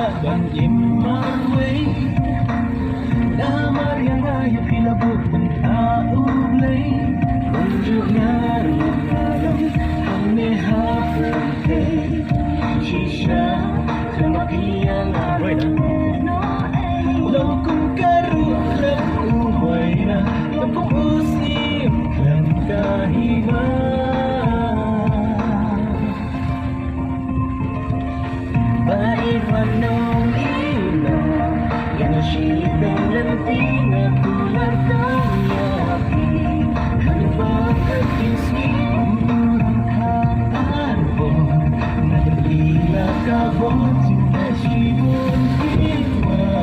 ban im marway na mariang ayah pilabot ng aublay kunjuk ngaru malam hamne hafrate shisha kemakian lòng cung karu lam umayna lòng cung usim lam kahiba Nong ino yang syidang lanting aku lartanya Hanbang kekisi umurang kapan pun Nadabila kabot cinta syibun kima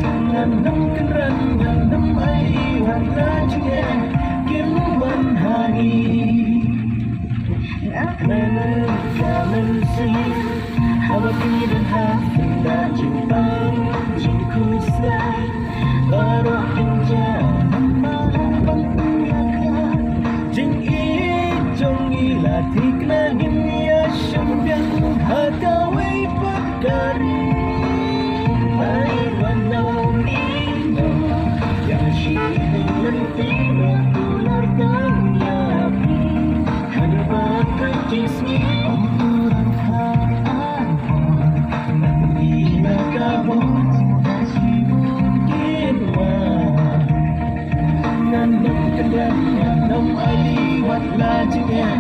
Ngandam keran ngandam ay warna juga Kimban hari Kamen sih Hawakiran hafin da jimbang jingkusai Barok kenjangan mahabang uyakan Jing ijong ilatik langin ya syambiang Hakaway pagkari Mayroon na umino Yashidang lanting Tular kang yapi Hanabak kajismi Umurang haan Ngandam kedang ngandam aliwat lajengnya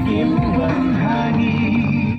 Kimwan